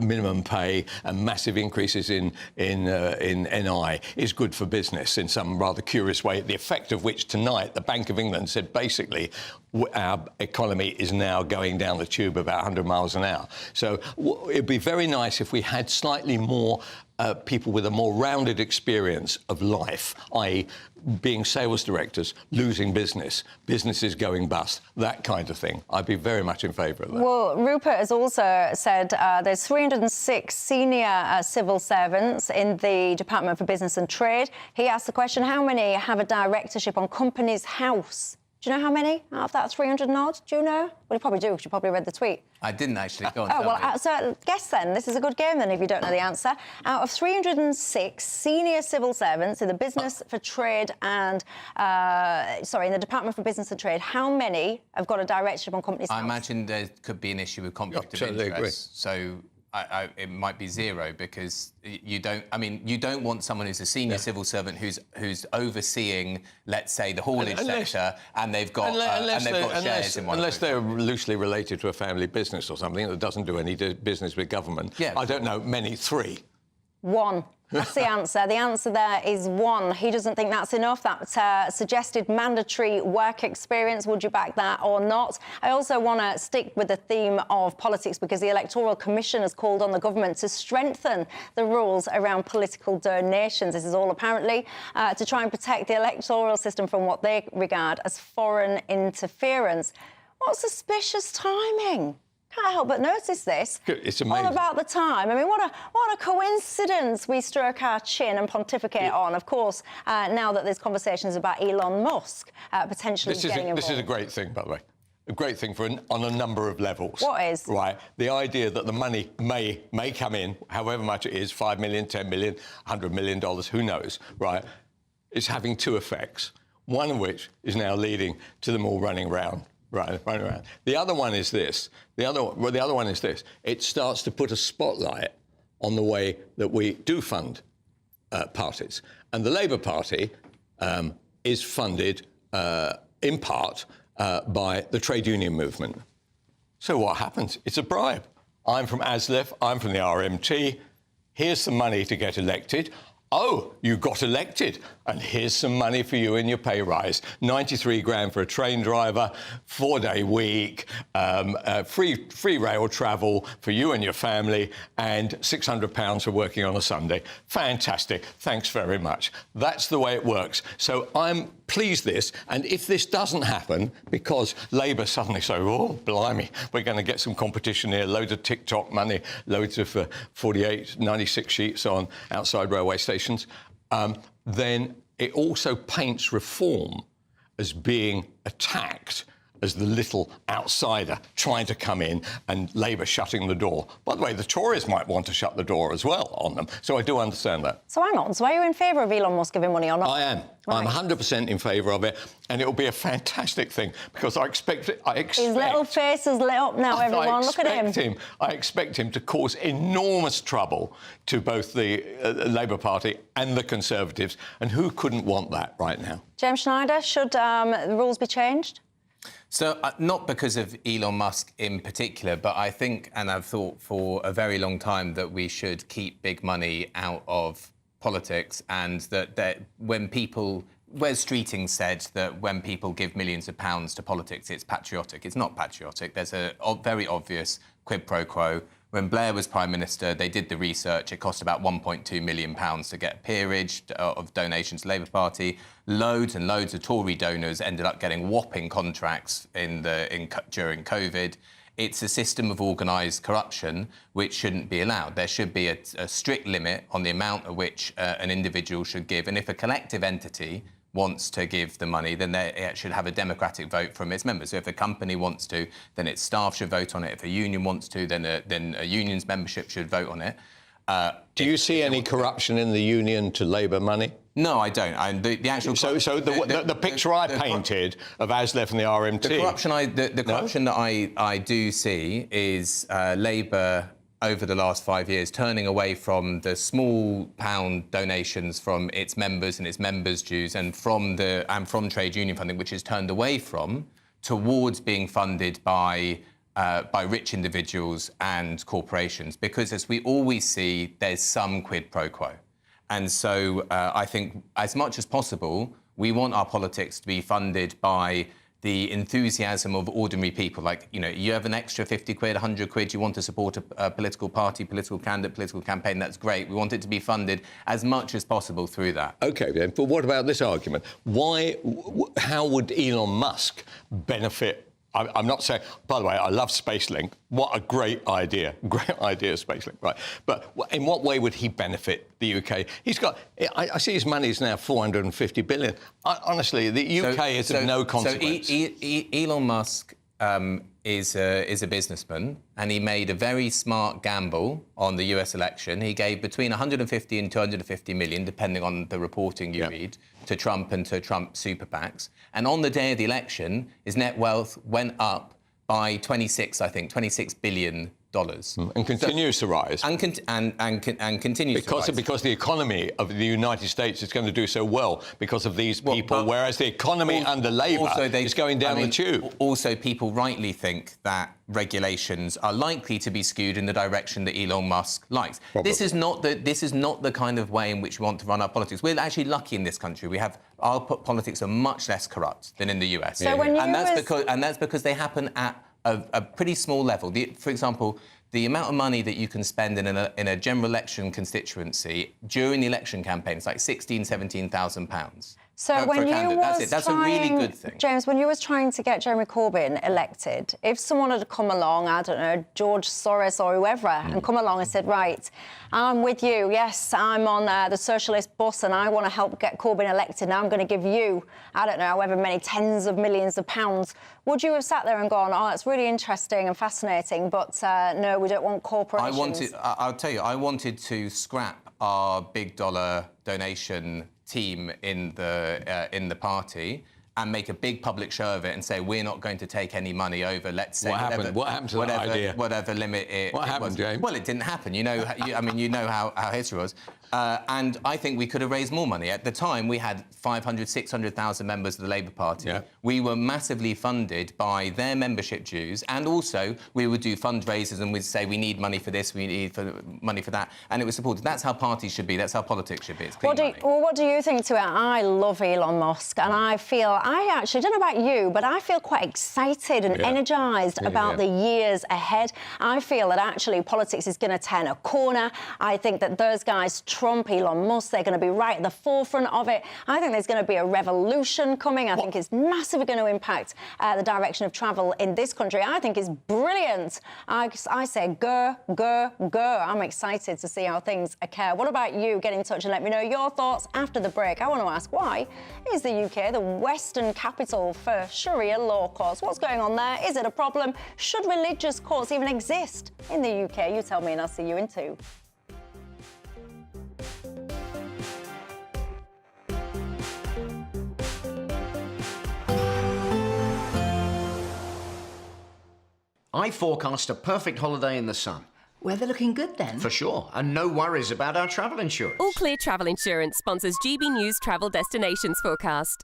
minimum pay and massive increases in NI is good for business in some rather curious way. The effect of which tonight the Bank of England said basically our economy is now going down the tube about 100 miles an hour. So it'd be very nice if we had slightly more people with a more rounded experience of life, i.e. being sales directors, losing businesses going bust, that kind of thing. I'd be very much in favour of that. Well, Rupert has also said there's 306 senior civil servants in the Department for Business and Trade. He asked the question, how many have a directorship on Companies House? Do you know how many out of that 300 and odd? Do you know? Well, you probably do, because you probably read the tweet. I didn't actually. Go on, Oh, tell well, me. so guess then. This is a good game then if you don't know the answer. Out of 306 senior civil servants in the business for trade and, in the Department for Business and Trade, how many have got a directorship on Companies House? I imagine there could be an issue with conflict of Totally interest. So it might be zero, because you don't. I mean, you don't want someone who's a senior civil servant who's overseeing, let's say, the haulage sector, and they've got shares in one. Unless they're loosely related to a family business or something that doesn't do any business with government. Yeah. I don't know many. 3. 1. That's the answer. The answer there is 1. He doesn't think that's enough. That suggested mandatory work experience. Would you back that or not? I also want to stick with the theme of politics, because the Electoral Commission has called on the government to strengthen the rules around political donations. This is all apparently to try and protect the electoral system from what they regard as foreign interference. What suspicious timing. Can't help but notice this. It's amazing. All about the time. I mean, what a coincidence we stroke our chin and pontificate on. Of course, now that there's conversations about Elon Musk potentially getting involved. This is a great thing, by the way. A great thing on a number of levels. What is? Right. The idea that the money may come in, however much it is, 5 million, 10 million, $100 million, who knows, right? It's having 2 effects. One of which is now leading to them all running around. Right, running around. The other one is this. The other one is this. It starts to put a spotlight on the way that we do fund parties. And the Labour Party is funded in part by the trade union movement. So what happens? It's a bribe. I'm from ASLEF, I'm from the RMT. Here's some money to get elected. Oh, you got elected, and here's some money for you in your pay rise. 93 grand for a train driver, 4-day week, free rail travel for you and your family, and £600 for working on a Sunday. Fantastic. Thanks very much. That's the way it works. So I'm pleased this, and if this doesn't happen, because Labour suddenly say, oh, blimey, we're going to get some competition here, loads of TikTok money, loads of 48, 96 sheets on outside railway stations, then it also paints reform as being attacked as the little outsider trying to come in and Labour shutting the door. By the way, the Tories might want to shut the door as well on them. So I do understand that. So hang on. So are you in favour of Elon Musk giving money or not? I am. Right. I'm 100% in favour of it, and it'll be a fantastic thing, because I expect... His little face is lit up now, everyone. Look at him. I expect him to cause enormous trouble to both the Labour Party and the Conservatives, and who couldn't want that right now? James Schneider, should the rules be changed? So, not because of Elon Musk in particular, but I think, and I've thought for a very long time, that we should keep big money out of politics, and that when people... Wes Streeting said that when people give millions of pounds to politics, it's patriotic. It's not patriotic. There's a very obvious quid pro quo. When Blair was Prime Minister, they did the research. It cost about £1.2 million to get a peerage of donations to the Labour Party. Loads and loads of Tory donors ended up getting whopping contracts during COVID. It's a system of organised corruption which shouldn't be allowed. There should be a strict limit on the amount at which an individual should give. And if a collective entity wants to give the money, then it should have a democratic vote from its members. So if a company wants to, then its staff should vote on it. If a union wants to, then a union's membership should vote on it. Do you see any corruption in the union to Labour money? No, I don't. The actual... So the picture I painted of ASLEF and the RMT... The corruption that I do see is Labour, over the last 5 years, turning away from the small pound donations from its members and its members' dues, and from trade union funding, which is turned away from, towards being funded by rich individuals and corporations. Because, as we always see, there's some quid pro quo. And so I think, as much as possible, we want our politics to be funded by the enthusiasm of ordinary people. Like, you know, you have an extra 50 quid, 100 quid, you want to support a political party, political candidate, political campaign, that's great. We want it to be funded as much as possible through that. OK, then, but what about this argument? How would Elon Musk benefit I'm not saying, by the way, I love Spacelink. What a great idea. Great idea, Spacelink, right. But in what way would he benefit the UK? He's got, I see his money is now 450 billion. Honestly, the UK is of no consequence. So Elon Musk is a businessman, and he made a very smart gamble on the US election. He gave between 150 and 250 million, depending on the reporting you read, to Trump and to Trump super PACs. And on the day of the election, his net wealth went up by 26 billion. And continues to rise. And continues to rise. Because the economy of the United States is going to do so well because of these people, whereas the economy under Labour is going down the tube. Also, people rightly think that regulations are likely to be skewed in the direction that Elon Musk likes. This is not the kind of way in which we want to run our politics. We're actually lucky in this country. Our politics are much less corrupt than in the US. So that's because they happen at a pretty small level. For example, the amount of money that you can spend in a general election constituency during the election campaign is like £17,000. So when you was that's a really good thing. James, when you was trying to get Jeremy Corbyn elected, if someone had come along, I don't know, George Soros or whoever, and come along and said, right, I'm with you, yes, I'm on the socialist bus and I want to help get Corbyn elected, now I'm going to give you, I don't know, however many tens of millions of pounds, would you have sat there and gone, oh, it's really interesting and fascinating, but no, we don't want corporations? I'll tell you, I wanted to scrap our big dollar donation team in the party and make a big public show of it and say we're not going to take any money over. Let's say what happened to that idea? Whatever limit it. What happened, James? Well, it didn't happen. You know, you know how history was. And I think we could have raised more money. At the time, we had 500, 600,000 members of the Labour Party. Yeah. We were massively funded by their membership dues, and also we would do fundraisers and we'd say we need money for this, we need money for that, and it was supported. That's how parties should be. That's how politics should be. It's clean money. What do you think to it? I love Elon Musk, and I actually don't know about you, but I feel quite excited and energised about the years ahead. I feel that actually politics is going to turn a corner. I think that those guys, Trump, Elon Musk, they're going to be right at the forefront of it. I think there's going to be a revolution coming. I think it's massively going to impact the direction of travel in this country. I think it's brilliant. I say go, go, go. I'm excited to see how things occur. What about you? Get in touch and let me know your thoughts after the break. I want to ask, why is the UK the Western capital for Sharia law courts? What's going on there? Is it a problem? Should religious courts even exist in the UK? You tell me and I'll see you in 2. I forecast a perfect holiday in the sun. Weather looking good then? For sure, and no worries about our travel insurance. All Clear Travel Insurance sponsors GB News Travel Destinations Forecast.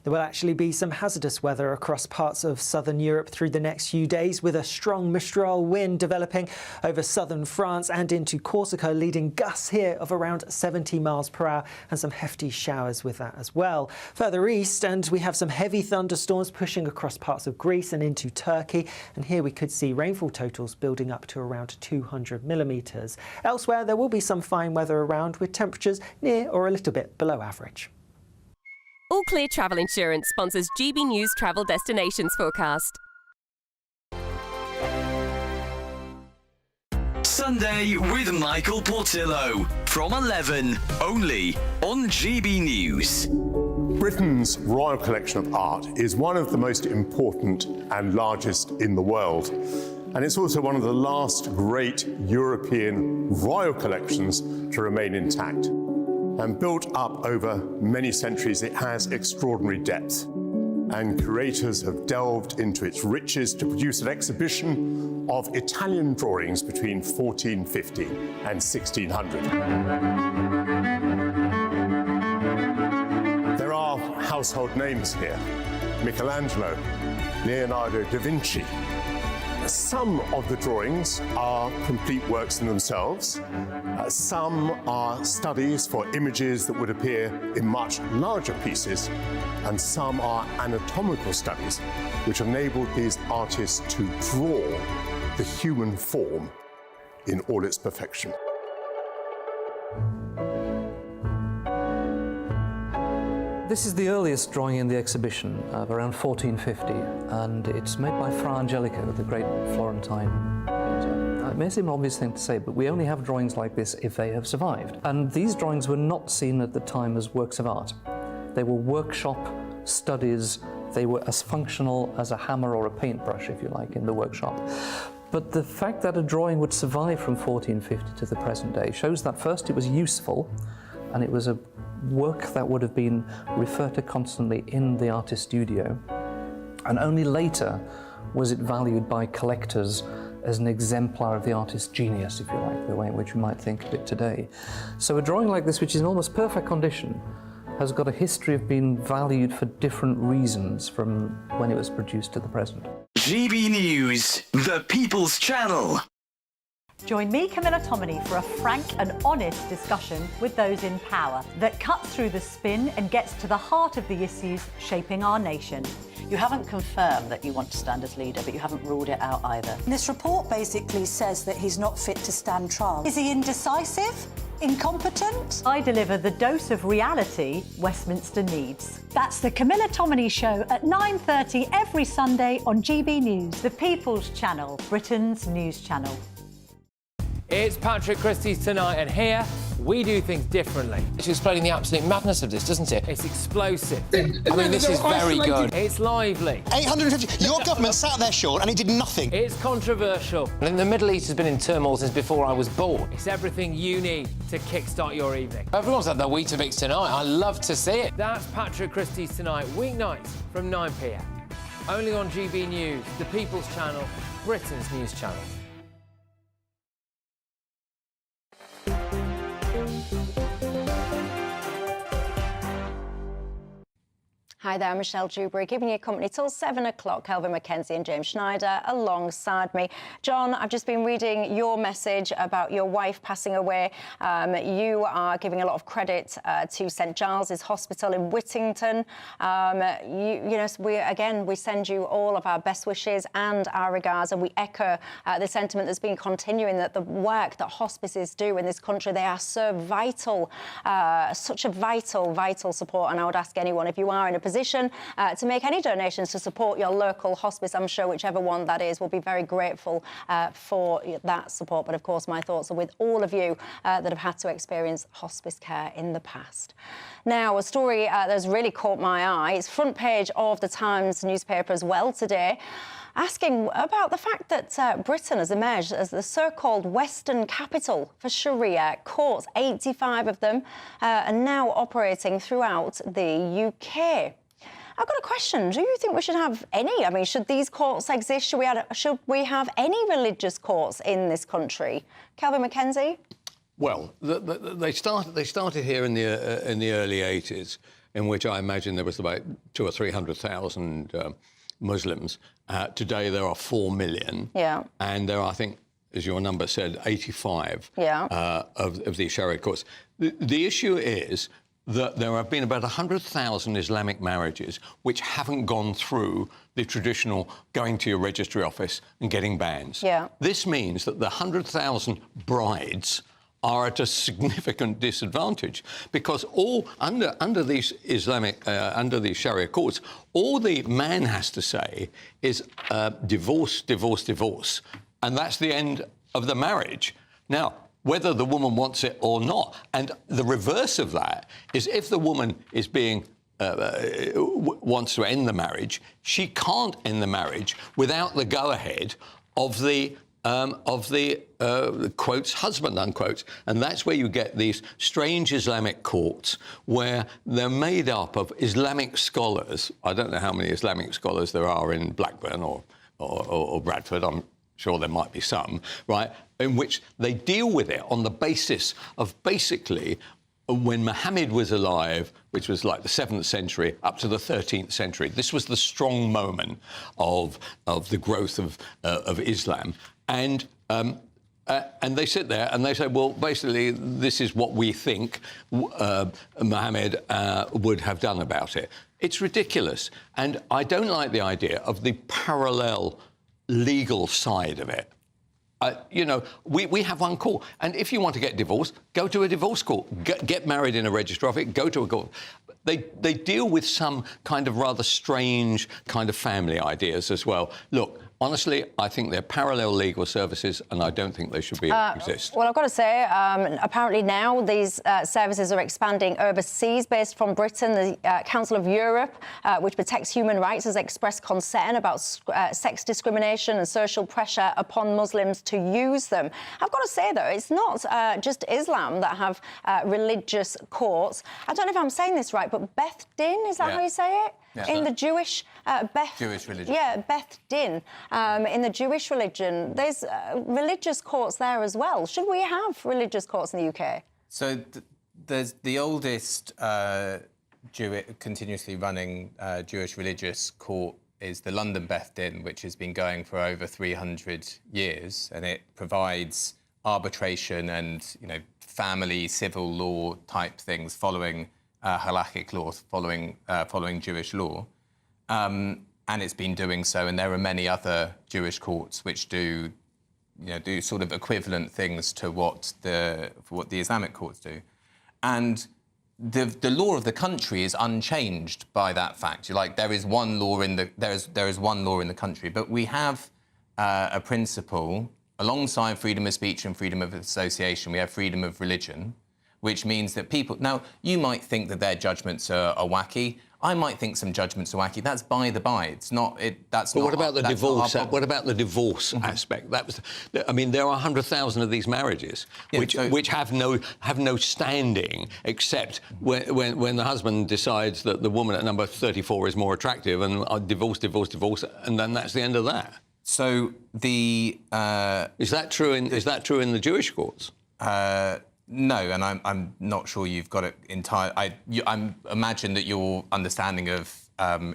There will actually be some hazardous weather across parts of southern Europe through the next few days, with a strong Mistral wind developing over southern France and into Corsica, leading gusts here of around 70 miles per hour and some hefty showers with that as well. Further east, and we have some heavy thunderstorms pushing across parts of Greece and into Turkey, and here we could see rainfall totals building up to around 200 millimetres. Elsewhere, there will be some fine weather around, with temperatures near or a little bit below average. All Clear Travel Insurance sponsors GB News Travel Destinations Forecast. Sunday with Michael Portillo from 11, only on GB News. Britain's Royal Collection of Art is one of the most important and largest in the world. And it's also one of the last great European royal collections to remain intact. And built up over many centuries, it has extraordinary depth. And curators have delved into its riches to produce an exhibition of Italian drawings between 1450 and 1600. There are household names here: Michelangelo, Leonardo da Vinci. Some of the drawings are complete works in themselves. Some are studies for images that would appear in much larger pieces, and some are anatomical studies which enabled these artists to draw the human form in all its perfection. This is the earliest drawing in the exhibition of around 1450, and it's made by Fra Angelico, the great Florentine painter. It may seem an obvious thing to say, but we only have drawings like this if they have survived. And these drawings were not seen at the time as works of art. They were workshop studies. They were as functional as a hammer or a paintbrush, if you like, in the workshop. But the fact that a drawing would survive from 1450 to the present day shows that first it was useful, and it was a work that would have been referred to constantly in the artist's studio, and only later was it valued by collectors as an exemplar of the artist's genius, if you like, the way in which we might think of it today. So a drawing like this, which is in almost perfect condition, has got a history of being valued for different reasons from when it was produced to the present. GB News, the People's Channel. Join me, Camilla Tominey, for a frank and honest discussion with those in power that cuts through the spin and gets to the heart of the issues shaping our nation. You haven't confirmed that you want to stand as leader, but you haven't ruled it out either. This report basically says that he's not fit to stand trial. Is he indecisive? Incompetent? I deliver the dose of reality Westminster needs. That's the Camilla Tominey Show at 9:30 every Sunday on GB News. The People's Channel, Britain's news channel. It's Patrick Christie's Tonight, and here we do things differently. It's explaining the absolute madness of this, doesn't it? It's explosive. I mean, this is very good. It's lively. 850. Your government sat there, Sean, and he did nothing. It's controversial. And the Middle East has been in turmoil since before I was born. It's everything you need to kickstart your evening. Everyone's had their Weetabix tonight. I love to see it. That's Patrick Christie's Tonight, weeknights from 9 p.m. Only on GB News, the People's Channel, Britain's news channel. Hi there, Michelle Dewberry, keeping you company till 7 o'clock. Kelvin Mackenzie and James Schneider alongside me. John, I've just been reading your message about your wife passing away. You are giving a lot of credit to St Giles's Hospital in Whittington. We send you all of our best wishes and our regards, and we echo the sentiment that's been continuing, that the work that hospices do in this country, they are so vital, such a vital support. And I would ask anyone, if you are in a position to make any donations to support your local hospice, I'm sure whichever one that is, will be very grateful for that support. But of course, my thoughts are with all of you that have had to experience hospice care in the past. Now, a story that has really caught my eye. It's front page of the Times newspaper as well today, asking about the fact that Britain has emerged as the so-called Western capital for Sharia courts. 85 of them are now operating throughout the UK. I've got a question. Do you think we should have any? I mean, should these courts exist? Should we have any religious courts in this country? Kelvin Mackenzie? Well, they started here in the early 80s, in which I imagine there was about 200,000 or 300,000 Muslims. Today there are 4 million. Yeah. And there are, I think, as your number said, 85 of these Sharia courts. The issue is that there have been about 100,000 Islamic marriages which haven't gone through the traditional going to your registry office and getting bans. Yeah. This means that the 100,000 brides are at a significant disadvantage, because all under these Islamic under these Sharia courts, all the man has to say is divorce, divorce, divorce, and that's the end of the marriage. Now, whether the woman wants it or not, and the reverse of that is if the woman is being wants to end the marriage, she can't end the marriage without the go-ahead of the quotes, husband, unquote. And that's where you get these strange Islamic courts where they're made up of Islamic scholars. I don't know how many Islamic scholars there are in Blackburn or Bradford. I'm sure there might be some, right, in which they deal with it on the basis of basically when Muhammad was alive, which was like the 7th century up to the 13th century. This was the strong moment of the growth of Islam. And they sit there and they say, well, basically, this is what we think Muhammad would have done about it. It's ridiculous. And I don't like the idea of the parallel legal side of it. You know, we have one court. And if you want to get divorced, go to a divorce court. Get married in a registry office, go to a court. They deal with some kind of rather strange kind of family ideas as well. Look, honestly, I think they're parallel legal services, and I don't think they should exist. Well, I've got to say, apparently now these services are expanding overseas. Based from Britain, the Council of Europe, which protects human rights, has expressed concern about sex discrimination and social pressure upon Muslims to use them. I've got to say, though, it's not just Islam that have religious courts. I don't know if I'm saying this right, but Beth Din, is that how you say it? Yeah. In the Jewish Jewish religion. Yeah, Beth Din. In the Jewish religion, there's religious courts there as well. Should we have religious courts in the UK? So there's the oldest continuously running Jewish religious court is the London Beth Din, which has been going for over 300 years, and it provides arbitration and, you know, family civil law type things following halakhic law, following Jewish law, and it's been doing so. And there are many other Jewish courts which do sort of equivalent things to what the Islamic courts do, and the law of the country is unchanged by that fact. There is one law in the country, but we have a principle alongside freedom of speech and freedom of association. We have freedom of religion, which means that people... Now, you might think that their judgments are wacky. I might think some judgments are wacky. That's by the by. It's not... But what about the divorce? What about the divorce aspect? I mean, there are 100,000 of these marriages which have no standing except when the husband decides that the woman at number 34 is more attractive, and divorce, and then that's the end of that. So the is that true in the Jewish courts? No, and I'm not sure you've got it entire. I imagine that your understanding of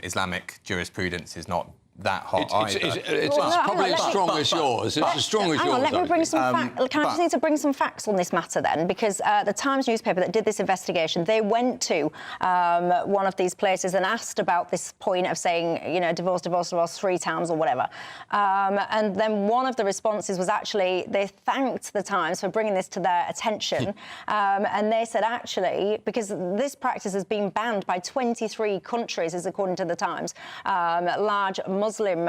Islamic jurisprudence is not that hot either. It's probably as strong as yours. It's as strong as yours. Let me bring some facts. I just need to bring some facts on this matter then, because the Times newspaper that did this investigation, they went to one of these places and asked about this point of saying, you know, divorce 3 times or whatever. And then one of the responses was actually they thanked the Times for bringing this to their attention. And they said, actually, because this practice has been banned by 23 countries, is according to the Times, large Muslim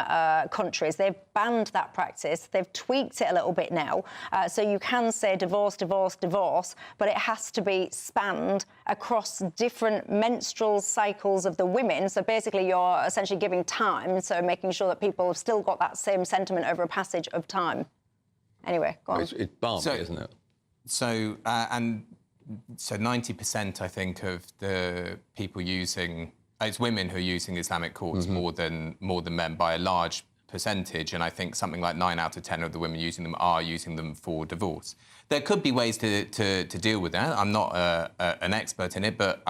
countries, they've banned that practice. They've tweaked it a little bit now. So you can say divorce, but it has to be spanned across different menstrual cycles of the women. So basically you're essentially giving time, so making sure that people have still got that same sentiment over a passage of time. Anyway, go on. It's balmy, isn't it? So 90%, I think, of the people using... It's women who are using Islamic courts more than men by a large percentage, and I think something like 9 out of 10 of the women using them are using them for divorce. There could be ways to deal with that. I'm not an expert in it, but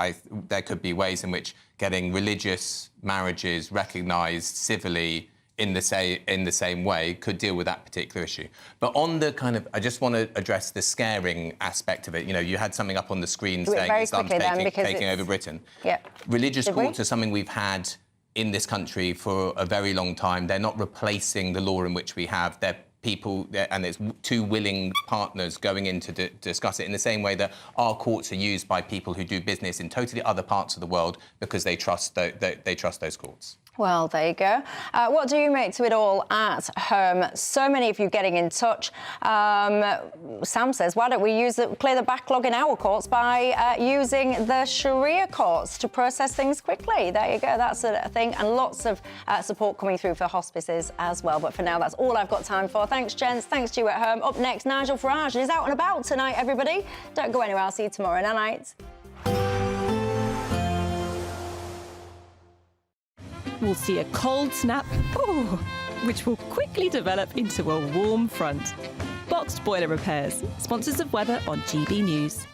there could be ways in which getting religious marriages recognised civilly in the same way could deal with that particular issue. But on the kind of, I just want to address the scaring aspect of it. You know, you had something up on the screen saying Islam's taking over Britain. Yeah. Religious courts are something we've had in this country for a very long time. They're not replacing the law in which we have. They're people, and there's 2 willing partners going in to discuss it in the same way that our courts are used by people who do business in totally other parts of the world because they trust those courts. Well, there you go. What do you make to it all at home? So many of you getting in touch. Sam says, why don't we clear the backlog in our courts by using the Sharia courts to process things quickly? There you go. That's a thing. And lots of support coming through for hospices as well. But for now, that's all I've got time for. Thanks, gents. Thanks to you at home. Up next, Nigel Farage is out and about tonight, everybody. Don't go anywhere. I'll see you tomorrow night. We'll see a cold snap, which will quickly develop into a warm front. Boxed Boiler Repairs, sponsors of weather on GB News.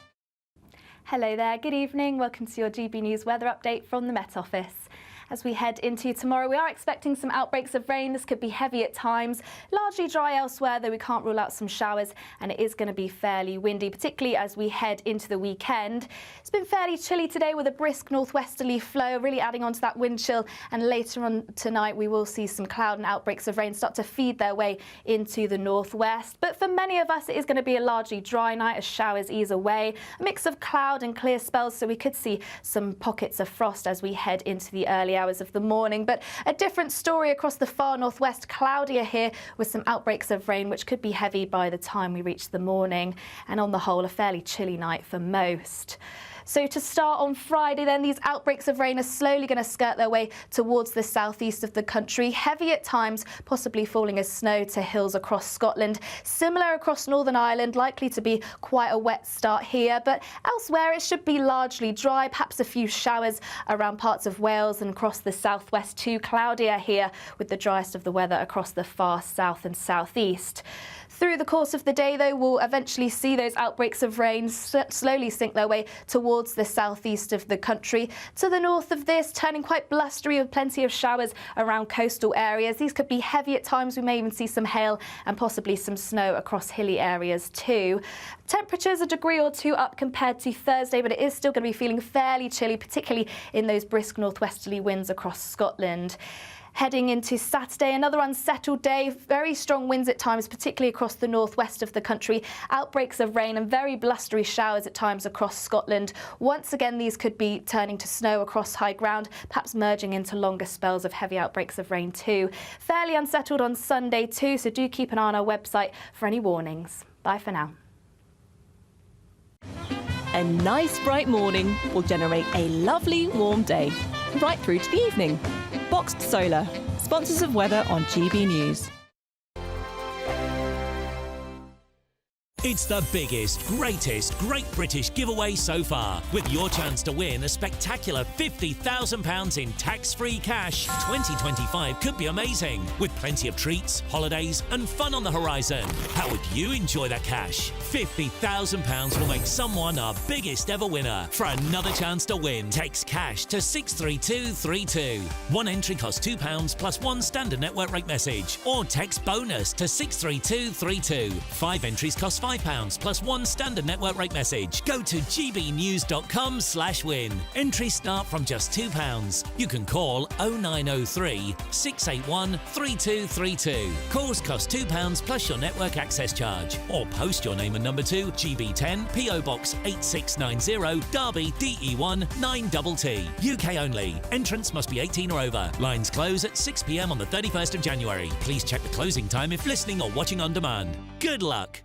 Hello there, good evening. Welcome to your GB News weather update from the Met Office. As we head into tomorrow, we are expecting some outbreaks of rain. This could be heavy at times, largely dry elsewhere, though we can't rule out some showers, and it is going to be fairly windy, particularly as we head into the weekend. It's been fairly chilly today with a brisk northwesterly flow, really adding on to that wind chill, and later on tonight we will see some cloud and outbreaks of rain start to feed their way into the northwest. But for many of us, it is going to be a largely dry night as showers ease away, a mix of cloud and clear spells, so we could see some pockets of frost as we head into the early hours of the morning. But a different story across the far northwest, cloudier here with some outbreaks of rain which could be heavy by the time we reach the morning, and on the whole a fairly chilly night for most. So to start on Friday then, these outbreaks of rain are slowly going to skirt their way towards the southeast of the country. Heavy at times, possibly falling as snow to hills across Scotland. Similar across Northern Ireland, likely to be quite a wet start here. But elsewhere it should be largely dry, perhaps a few showers around parts of Wales and across the southwest too. Cloudier here with the driest of the weather across the far south and southeast. Through the course of the day, though, we'll eventually see those outbreaks of rain slowly sink their way towards the southeast of the country. To the north of this, turning quite blustery with plenty of showers around coastal areas. These could be heavy at times. We may even see some hail and possibly some snow across hilly areas too. Temperatures a degree or two up compared to Thursday, but it is still going to be feeling fairly chilly, particularly in those brisk northwesterly winds across Scotland. Heading into Saturday, another unsettled day, very strong winds at times, particularly across the northwest of the country. Outbreaks of rain and very blustery showers at times across Scotland. Once again, these could be turning to snow across high ground, perhaps merging into longer spells of heavy outbreaks of rain too. Fairly unsettled on Sunday too, so do keep an eye on our website for any warnings. Bye for now. A nice bright morning will generate a lovely warm day, right through to the evening. Boxed Solar, sponsors of weather on GB News. It's the biggest, greatest Great British giveaway so far, with your chance to win a spectacular £50,000 in tax-free cash. 2025 could be amazing, with plenty of treats, holidays and fun on the horizon. How would you enjoy that cash? £50,000 will make someone our biggest ever winner. For another chance to win, text cash to 63232. One entry costs £2 plus one standard network rate message, or text bonus to 63232. 5 entries cost £5 plus one standard network rate message. Go to gbnews.com/win. Entries start from just £2. You can call 0903 681 3232. Calls cost £2 plus your network access charge. Or post your name and number to GB10 PO Box 8690 Derby DE1 9TT. UK only. Entrance must be 18 or over. Lines close at 6 p.m. on the 31st of January. Please check the closing time if listening or watching on demand. Good luck.